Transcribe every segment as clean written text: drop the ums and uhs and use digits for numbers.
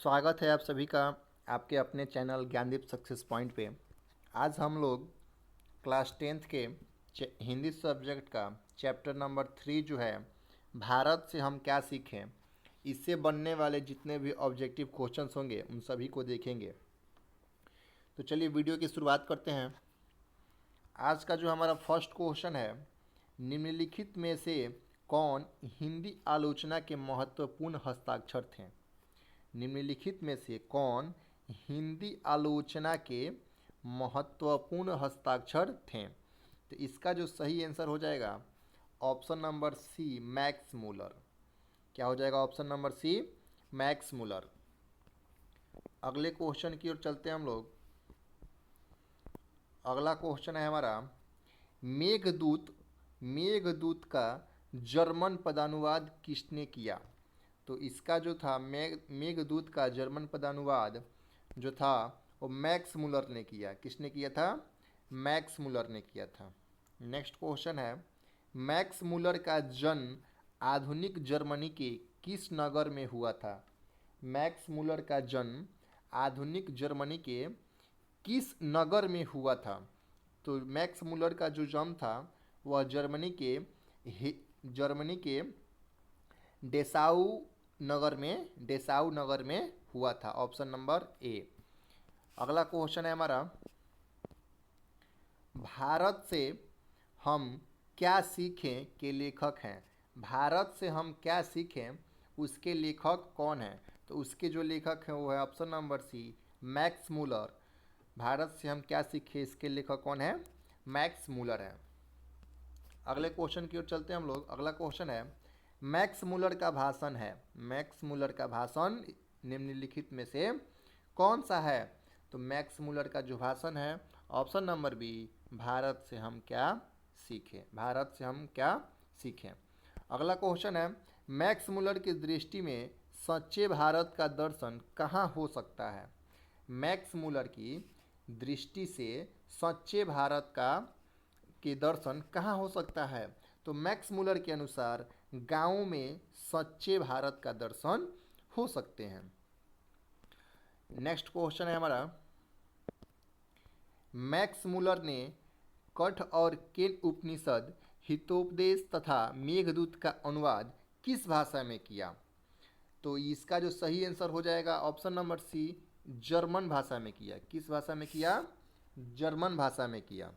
स्वागत है आप सभी का आपके अपने चैनल ज्ञानदीप सक्सेस पॉइंट पे। आज हम लोग क्लास 10th के हिंदी सब्जेक्ट का चैप्टर नंबर 3 जो है भारत से हम क्या सीखें, इससे बनने वाले जितने भी ऑब्जेक्टिव क्वेश्चंस होंगे उन सभी को देखेंगे। तो चलिए वीडियो की शुरुआत करते हैं। आज का जो हमारा फर्स्ट क्वेश्चन है, निम्नलिखित में से कौन हिंदी आलोचना के महत्वपूर्ण हस्ताक्षर थे। निम्नलिखित में से कौन हिंदी आलोचना के महत्वपूर्ण हस्ताक्षर थे। तो इसका जो सही आंसर हो जाएगा option number C, Max Muller. क्या हो जाएगा option number C, Max Muller. अगले क्वेश्चन की ओर चलते हैं हम लोग। अगला क्वेश्चन है हमारा, मेघदूत मेघदूत का जर्मन पदानुवाद किसने किया। तो इसका जो था मेघदूत का जर्मन पदानुवाद जो था वो मैक्स मूलर ने किया। किसने किया था? मैक्स मूलर ने किया था। नेक्स्ट क्वेश्चन है, मैक्स मूलर का जन्म आधुनिक जर्मनी के किस नगर में हुआ था। मैक्स मूलर का जन्म आधुनिक जर्मनी के किस नगर में हुआ था। तो मैक्स मूलर का जो जन्म था वह जर्मनी के डेसाऊ नगर में हुआ था। ऑप्शन नंबर ए। अगला क्वेश्चन है हमारा, भारत से हम क्या सीखें के लेखक हैं। भारत से हम क्या सीखें उसके लेखक कौन है। तो उसके जो लेखक हैं वो है option number C, Max Muller. Bharat से हम क्या सीखें इसके लेखक कौन है? मैक्स मूलर है। अगले क्वेश्चन की ओर चलते हैं हम लोग। अगला क्वेश्चन है, मैक्स मूलर का भाषण है। मैक्स मूलर का भाषण निम्नलिखित में से कौन सा है। तो मैक्स मूलर का जो भाषण है ऑप्शन नंबर बी, भारत से हम क्या सीखें। भारत से हम क्या सीखें। अगला क्वेश्चन है, मैक्स मूलर की दृष्टि में सच्चे भारत का दर्शन कहाँ हो सकता है। मैक्स मूलर की दृष्टि से सच्चे भारत का के दर्शन कहाँ हो सकता है। तो मैक्स मूलर के अनुसार गांवों में सच्चे भारत का दर्शन हो सकते हैं। नेक्स्ट क्वेश्चन है हमारा, मैक्स मूलर ने कठ और केन उपनिषद, हितोपदेश तथा मेघदूत का अनुवाद किस भाषा में किया। तो इसका जो सही आंसर हो जाएगा ऑप्शन नंबर सी, जर्मन भाषा में किया। किस भाषा में किया? जर्मन भाषा में किया।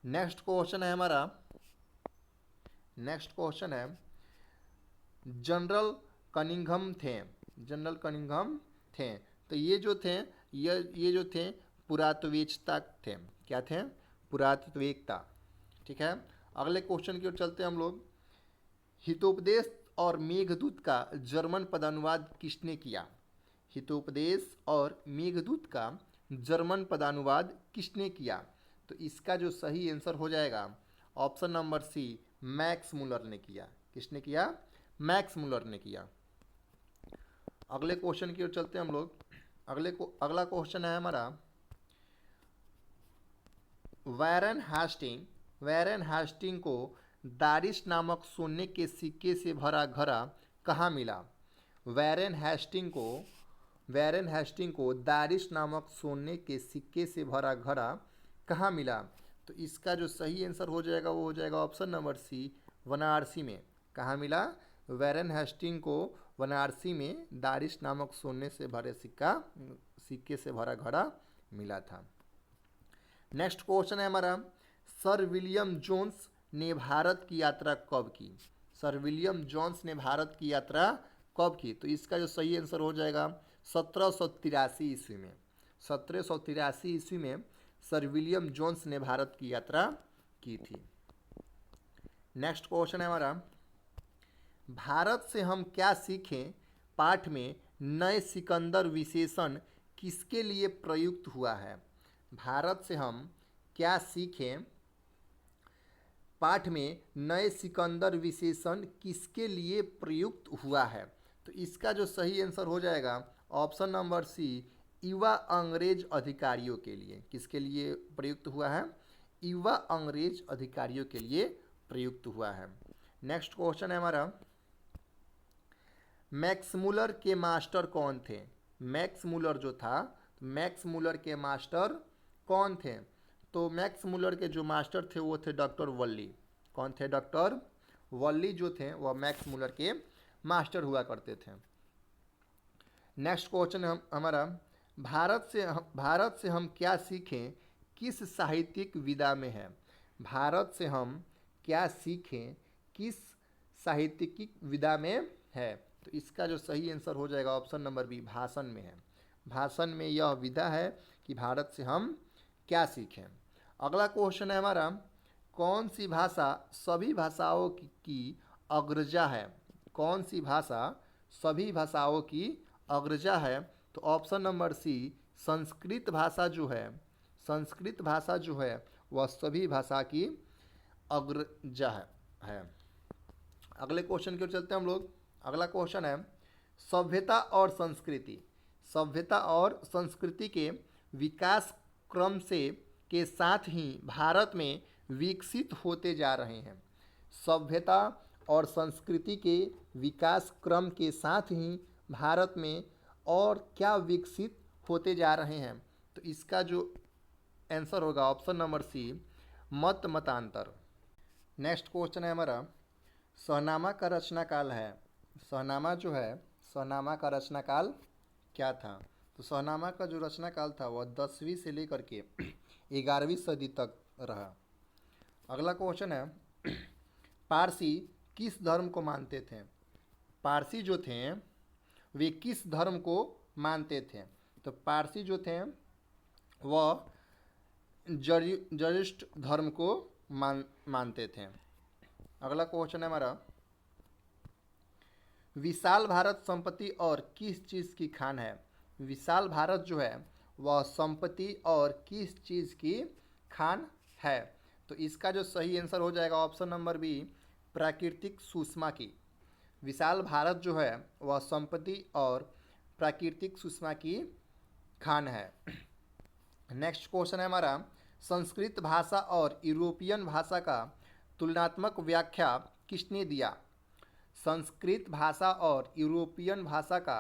नेक्स्ट क्वेश्चन है हमारा, नेक्स्ट क्वेश्चन है, जनरल कनिंघम थे। जनरल कनिंघम थे। तो ये जो थे ये जो थे पुरातत्ववेत्ता थे। क्या थे? पुरातत्ववेत्ता। ठीक है। अगले क्वेश्चन की ओर चलते हैं हम लोग। हितोपदेश और मेघदूत का जर्मन पदानुवाद किसने किया। हितोपदेश और मेघदूत का जर्मन पदानुवाद किसने किया। तो इसका जो सही आंसर हो जाएगा option number C, Max Muller ने किया। किसने किया? मैक्स मूलर ने किया। अगले क्वेश्चन की ओर चलते हैं हम लोग। अगला क्वेश्चन है हमारा, वैरन हास्टिंग को दारिश नामक सोने के सिक्के से भरा घड़ा कहाँ मिला। वैरन हेस्टिंग को दारिश नामक सोने के सिक्के से भरा घड़ा कहाँ मिला। तो इसका जो सही आंसर हो जाएगा वो हो जाएगा ऑप्शन नंबर सी, वाराणसी में। कहाँ मिला? वैरन हेस्टिंग को वाराणसी में दारिश नामक सोने से भरे सिक्के से भरा घड़ा मिला था। नेक्स्ट क्वेश्चन है हमारा, सर विलियम जोन्स ने भारत की यात्रा कब की। सर विलियम जोन्स ने भारत की यात्रा कब की। तो इसका जो सही आंसर हो जाएगा 1783 ईस्वी में। 1783 ईस्वी में सर विलियम जोन्स ने भारत की यात्रा की थी। नेक्स्ट क्वेश्चन है हमारा, भारत से हम क्या सीखें पाठ में नए सिकंदर विशेषण किसके लिए प्रयुक्त हुआ है। भारत से हम क्या सीखें पाठ में नए सिकंदर विशेषण किसके लिए प्रयुक्त हुआ है। तो इसका जो सही आंसर हो जाएगा ऑप्शन नंबर सी, युवा अंग्रेज अधिकारियों के लिए। किसके लिए प्रयुक्त हुआ है? युवा अंग्रेज अधिकारियों के लिए प्रयुक्त हुआ है। नेक्स्ट क्वेश्चन है हमारा, मैक्स मूलर के मास्टर कौन थे? मैक्स मूलर जो था, मैक्स मूलर के मास्टर कौन थे? तो मैक्स मूलर के जो मास्टर थे वो थे डॉक्टर वल्ली। कौन थे? डॉक्टर वल्ली जो थे वह मैक्स मूलर के मास्टर हुआ करते थे। नेक्स्ट क्वेश्चन है हमारा, भारत से हम क्या सीखें किस साहित्यिक विधा में है? भारत से हम क्या सीखें किस साहित्यिक विधा में है? तो इसका जो सही आंसर हो जाएगा ऑप्शन नंबर बी, भाषण में है। भाषण में यह विधा है कि भारत से हम क्या सीखें। अगला क्वेश्चन है हमारा, कौन सी भाषा सभी भाषाओं की अग्रजा है? कौन सी भाषा सभी भाषाओं की अग्रजा है? तो ऑप्शन नंबर सी, संस्कृत भाषा जो है, संस्कृत भाषा जो है वह सभी भाषा की अग्रजा है। अगले क्वेश्चन की ओर चलते हैं हम लोग। अगला क्वेश्चन है, सभ्यता और संस्कृति, सभ्यता और संस्कृति के विकास क्रम से के साथ ही भारत में विकसित होते जा रहे हैं। सभ्यता और संस्कृति के विकास क्रम के साथ ही भारत में और क्या विकसित होते जा रहे हैं? तो इसका जो आंसर होगा ऑप्शन नंबर सी, मत मतांतर। नेक्स्ट क्वेश्चन है हमारा, शहनामा का रचना काल है। शहनामा जो है, शहनामा का रचना काल क्या था? तो शहनामा का जो रचना काल था वह 10वीं से लेकर के 11वीं सदी तक रहा। अगला क्वेश्चन है, पारसी किस धर्म को मानते थे? पारसी जो थे वे किस धर्म को मानते थे? तो पारसी जो थे वह जरिष्ट धर्म को मानते थे। अगला क्वेश्चन है हमारा, विशाल भारत संपत्ति और किस चीज़ की खान है? विशाल भारत जो है वह संपत्ति और किस चीज़ की खान है? तो इसका जो सही आंसर हो जाएगा ऑप्शन नंबर बी, प्राकृतिक सुषमा की। विशाल भारत जो है वह संपत्ति और प्राकृतिक सुषमा की खान है। नेक्स्ट क्वेश्चन है हमारा, संस्कृत भाषा और यूरोपियन भाषा का तुलनात्मक व्याख्या किसने दिया? संस्कृत भाषा और यूरोपियन भाषा का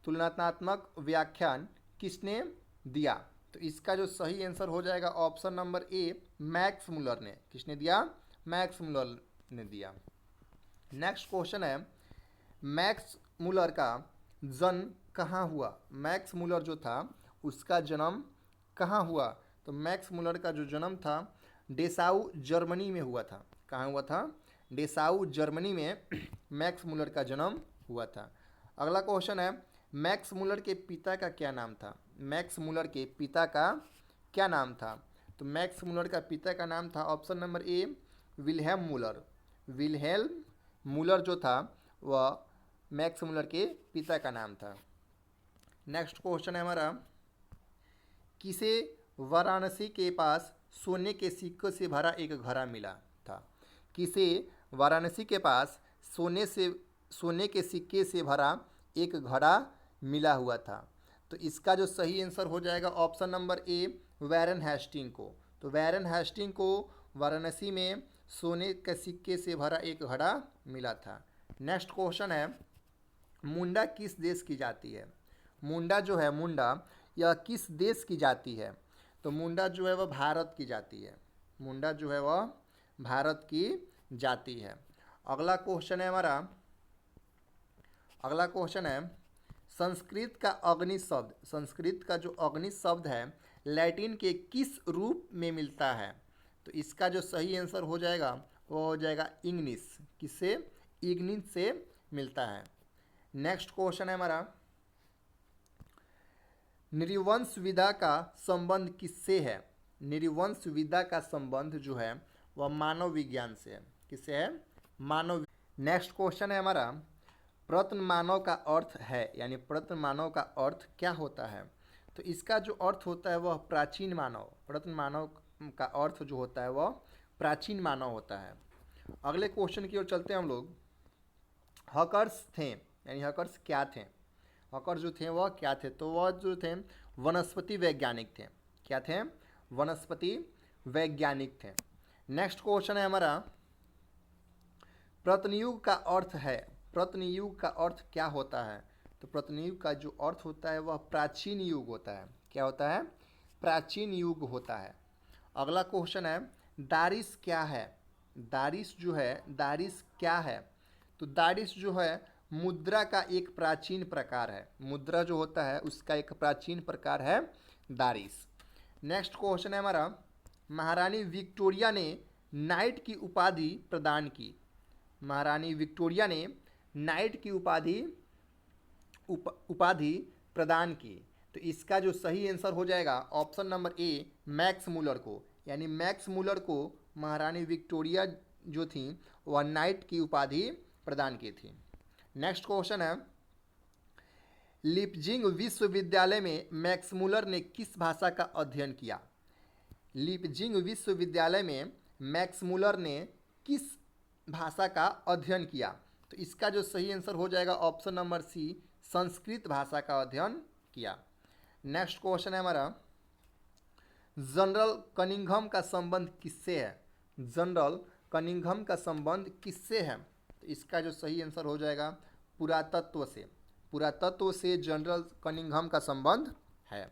तुलनात्मक व्याख्यान किसने दिया? तो इसका जो सही आंसर हो जाएगा ऑप्शन नंबर ए, मैक्स मूलर ने। किसने दिया? मैक्स मूलर ने दिया। नेक्स्ट क्वेश्चन है, मैक्स मूलर का जन्म कहाँ हुआ? मैक्स मूलर जो था उसका जन्म कहाँ हुआ? तो मैक्स मूलर का जो जन्म था डेसाउ जर्मनी में हुआ था। कहाँ हुआ था? डेसाउ जर्मनी में मैक्स मूलर का जन्म हुआ था। अगला क्वेश्चन है, मैक्स मूलर के पिता का क्या नाम था? मैक्स मूलर के पिता का क्या नाम था? तो मैक्स मूलर का पिता का नाम था ऑप्शन नंबर ए, विल्हेम मूलर। विल्हेल्म मूलर जो था वह मैक्स मूलर के पिता का नाम था। नेक्स्ट क्वेश्चन है हमारा, किसे वाराणसी के पास सोने के सिक्कों से भरा एक घड़ा मिला था? किसे वाराणसी के पास सोने के सिक्के से भरा एक घड़ा मिला हुआ था? तो इसका जो सही आंसर हो जाएगा option number A, Warren Hasting को। तो वैरन हेस्टिंग को वाराणसी में सोने के सिक्के से भरा एक घड़ा मिला था। नेक्स्ट क्वेश्चन है, मुंडा किस देश की जाति है? मुंडा जो है, मुंडा यह किस देश की जाति है? तो मुंडा जो है वह भारत की जाति है। मुंडा जो है वह भारत की जाति है। अगला क्वेश्चन है हमारा, अगला क्वेश्चन है, संस्कृत का अग्नि शब्द, संस्कृत का जो अग्नि शब्द है लैटिन के किस रूप में मिलता है? तो इसका जो सही आंसर हो जाएगा वो हो जाएगा इग्निस। किससे? इग्निस से मिलता है। नेक्स्ट क्वेश्चन है हमारा, नृवंश विधा का संबंध किससे है? नृवंश विधा का संबंध जो है वह मानव विज्ञान से है। किससे है? मानव। नेक्स्ट क्वेश्चन है हमारा, प्रत्न मानव का अर्थ है, यानी प्रत्न मानव का अर्थ क्या होता है? तो इसका जो अर्थ होता है वह प्राचीन मानव। प्रत्न मानव का अर्थ जो होता है वह प्राचीन मानव होता है। अगले क्वेश्चन की ओर चलते हैं हम लोग। हकर्स थे, यानी हकर्स क्या थे? हकर जो थे वह क्या थे? तो वह जो थे वनस्पति वैज्ञानिक थे। क्या थे? वनस्पति वैज्ञानिक थे। नेक्स्ट क्वेश्चन है हमारा, प्रत्नयुग का अर्थ है, प्रत्नयुग का अर्थ क्या होता है? तो प्रत्नयुग का जो अर्थ होता है वह प्राचीन युग होता है। क्या होता है? प्राचीन युग होता है। अगला क्वेश्चन है, दारिश क्या है? दारिश जो है, दारिश क्या है? तो दारिश जो है मुद्रा का एक प्राचीन प्रकार है। मुद्रा जो होता है उसका एक प्राचीन प्रकार है दारिश। नेक्स्ट क्वेश्चन है हमारा, महारानी विक्टोरिया ने नाइट की उपाधि प्रदान की। महारानी विक्टोरिया ने नाइट की उपाधि प्रदान की। तो इसका जो सही आंसर हो जाएगा ऑप्शन नंबर ए, मैक्स मूलर को। यानी मैक्स मूलर को महारानी विक्टोरिया जो थी वह नाइट की उपाधि प्रदान की थी। नेक्स्ट क्वेश्चन है, लिपजिंग विश्वविद्यालय में मैक्स मूलर ने किस भाषा का अध्ययन किया? लिपजिंग विश्वविद्यालय में मैक्स मूलर ने किस भाषा का अध्ययन किया? तो इसका जो सही आंसर हो जाएगा ऑप्शन नंबर सी, संस्कृत भाषा का अध्ययन किया। नेक्स्ट क्वेश्चन है हमारा, जनरल कनिंघम का संबंध किससे है? जनरल कनिंघम का संबंध किससे है? तो इसका जो सही आंसर हो जाएगा पुरातत्व से। पुरातत्व से जनरल कनिंघम का संबंध है।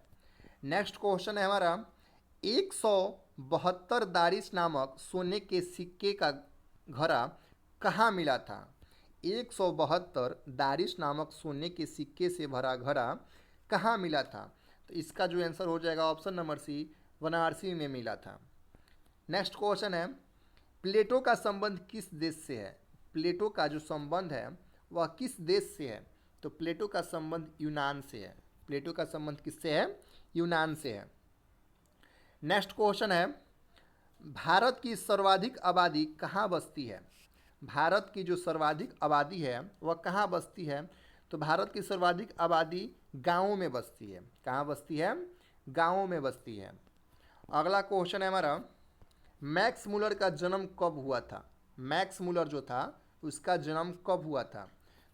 नेक्स्ट क्वेश्चन है हमारा, 172 दारिश नामक सोने के सिक्के का घड़ा कहाँ मिला था? 172 दारिश नामक सोने के सिक्के से भरा घड़ा कहाँ मिला था? तो इसका जो आंसर हो जाएगा ऑप्शन नंबर सी, वाराणसी में मिला था। नेक्स्ट क्वेश्चन है, प्लेटो का संबंध किस देश से है? प्लेटो का जो संबंध है वह किस देश से है? तो प्लेटो का संबंध यूनान से है। प्लेटो का संबंध किससे है? यूनान से है। नेक्स्ट क्वेश्चन है, भारत की सर्वाधिक आबादी कहाँ बसती है? भारत की जो सर्वाधिक आबादी है वह कहाँ बसती है? तो भारत की सर्वाधिक आबादी गाँवों में बसती है। कहाँ बसती है? गाँवों में बसती है। अगला क्वेश्चन है हमारा, मैक्स मूलर का जन्म कब हुआ था? मैक्स मूलर जो था उसका जन्म कब हुआ था?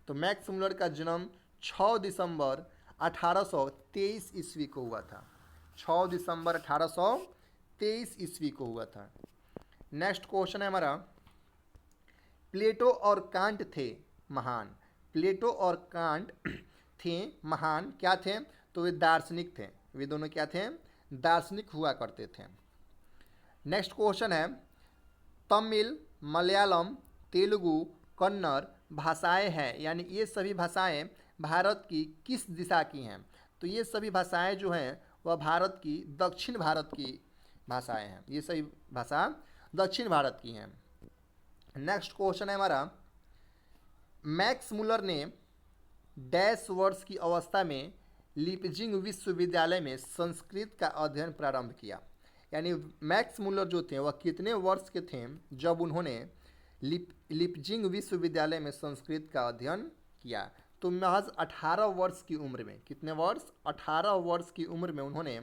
तो मैक्स मूलर का जन्म 6 दिसंबर 1823 ईस्वी को हुआ था। 6 दिसंबर 1823 ईस्वी को हुआ था। नेक्स्ट क्वेश्चन है हमारा, प्लेटो और कांट थे महान। प्लेटो और कांट थे महान, क्या थे? तो वे दार्शनिक थे। वे दोनों क्या थे? दार्शनिक हुआ करते थे। नेक्स्ट क्वेश्चन है, तमिल, मलयालम, तेलुगु, कन्नड़ भाषाएं हैं, यानी ये सभी भाषाएं भारत की किस दिशा की हैं? तो ये सभी भाषाएं जो हैं वह भारत की दक्षिण भारत की भाषाएं हैं। ये सभी भाषा दक्षिण भारत की हैं। नेक्स्ट क्वेश्चन है हमारा, मैक्स मूलर ने डैश वर्ष की अवस्था में लिपजिंग विश्वविद्यालय में संस्कृत का अध्ययन प्रारंभ किया। यानी मैक्स मूलर जो थे वह कितने वर्ष के थे जब उन्होंने लिपजिंग विश्वविद्यालय में संस्कृत का अध्ययन किया? तो महज 18 वर्ष की उम्र में। कितने वर्ष? 18 वर्ष की उम्र में उन्होंने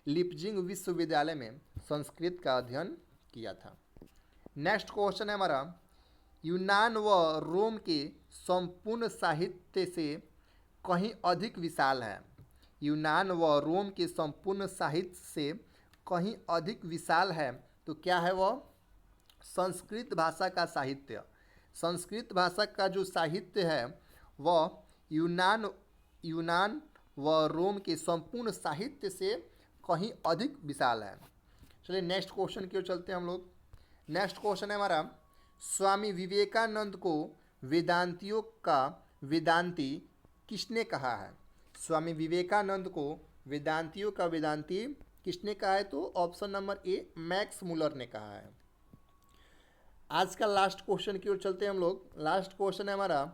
लिपजिंग विश्वविद्यालय में संस्कृत का अध्ययन किया था। नेक्स्ट क्वेश्चन है हमारा, यूनान व रोम के संपूर्ण साहित्य से कहीं अधिक विशाल है। यूनान व रोम के संपूर्ण साहित्य से कहीं अधिक विशाल है। तो क्या है वह? संस्कृत भाषा का साहित्य। संस्कृत भाषा का जो साहित्य है वह यूनान व रोम के संपूर्ण साहित्य से कहीं अधिक विशाल है। चलिए नेक्स्ट क्वेश्चन की ओर चलते हैं हम लोग। नेक्स्ट क्वेश्चन है हमारा, स्वामी विवेकानंद को वेदांतियों का वेदांती किसने कहा है? स्वामी विवेकानंद को वेदांतियों का वेदांती किसने कहा है? तो ऑप्शन नंबर ए, मैक्स मूलर ने कहा है। आज का लास्ट क्वेश्चन की ओर चलते हैं हम लोग। लास्ट क्वेश्चन है हमारा,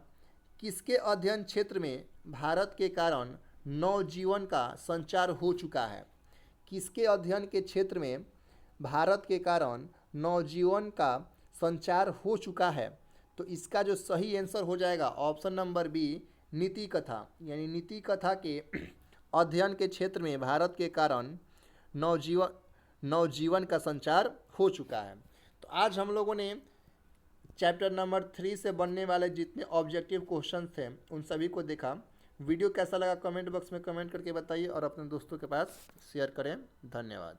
किसके अध्ययन क्षेत्र में भारत के कारण नवजीवन का संचार हो चुका है? किसके अध्ययन के क्षेत्र में भारत के कारण नवजीवन का संचार हो चुका है? तो इसका जो सही आंसर हो जाएगा ऑप्शन नंबर बी, नीति कथा। यानी नीति कथा के अध्ययन के क्षेत्र में भारत के कारण नवजीवन का संचार हो चुका है। तो आज हम लोगों ने चैप्टर नंबर 3 से बनने वाले जितने ऑब्जेक्टिव क्वेश्चन थे उन सभी को देखा। वीडियो कैसा लगा कमेंट बॉक्स में कमेंट करके बताइए और अपने दोस्तों के पास शेयर करें। धन्यवाद।